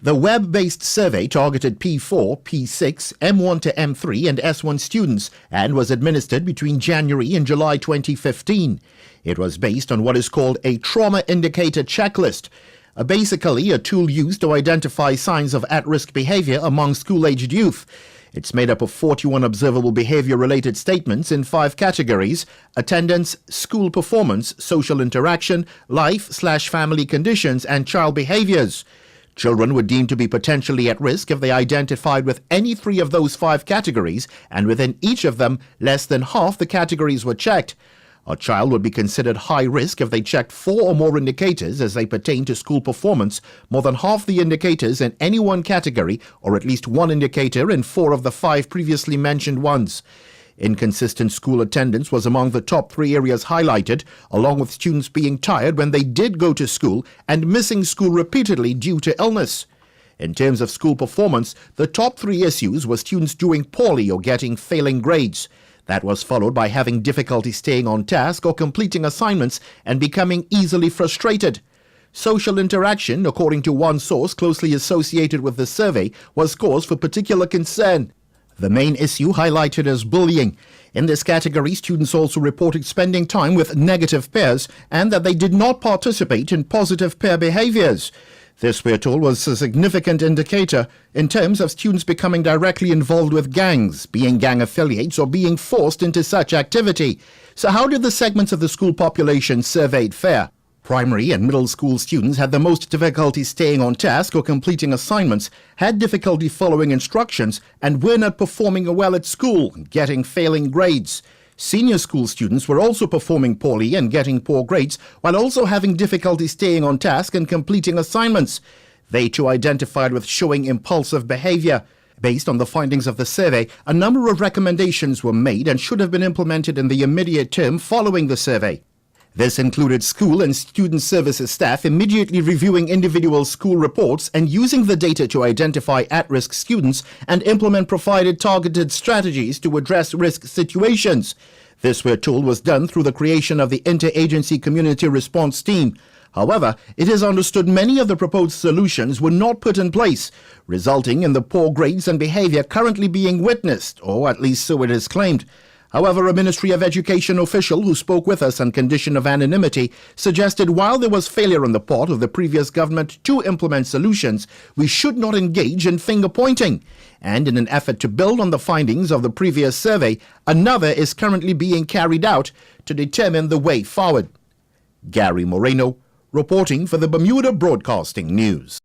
The web-based survey targeted P4, P6, M1 to M3 and S1 students and was administered between January and July 2015. It was based on what is called a trauma indicator checklist, basically a tool used to identify signs of at-risk behavior among school-aged youth. It's made up of 41 observable behavior-related statements in 5 categories: attendance, school performance, social interaction, life/family conditions, and child behaviors. Children were deemed to be potentially at risk if they identified with any 3 of those 5 categories, and within each of them, less than half the categories were checked. A child would be considered high risk if they checked 4 or more indicators as they pertain to school performance, more than half the indicators in any one category, or at least 1 indicator in 4 of the 5 previously mentioned ones. Inconsistent school attendance was among the top 3 areas highlighted, along with students being tired when they did go to school and missing school repeatedly due to illness. In terms of school performance, the top 3 issues were students doing poorly or getting failing grades. That was followed by having difficulty staying on task or completing assignments and becoming easily frustrated. Social interaction, according to one source closely associated with the survey, was cause for particular concern. The main issue highlighted as bullying. In this category, students also reported spending time with negative peers and that they did not participate in positive peer behaviors. This, we're told, was a significant indicator in terms of students becoming directly involved with gangs, being gang affiliates, or being forced into such activity. So how did the segments of the school population surveyed fare? Primary and middle school students had the most difficulty staying on task or completing assignments, had difficulty following instructions, and were not performing well at school, getting failing grades. Senior school students were also performing poorly and getting poor grades, while also having difficulty staying on task and completing assignments. They too identified with showing impulsive behavior. Based on the findings of the survey, a number of recommendations were made and should have been implemented in the immediate term following the survey. This included school and student services staff immediately reviewing individual school reports and using the data to identify at-risk students and implement provided targeted strategies to address risk situations. This, we're told, was done through the creation of the Interagency Community Response Team. However, it is understood many of the proposed solutions were not put in place, resulting in the poor grades and behavior currently being witnessed, or at least so it is claimed. However, a Ministry of Education official who spoke with us on condition of anonymity suggested while there was failure on the part of the previous government to implement solutions, we should not engage in finger-pointing. And in an effort to build on the findings of the previous survey, another is currently being carried out to determine the way forward. Gary Moreno, reporting for the Bermuda Broadcasting News.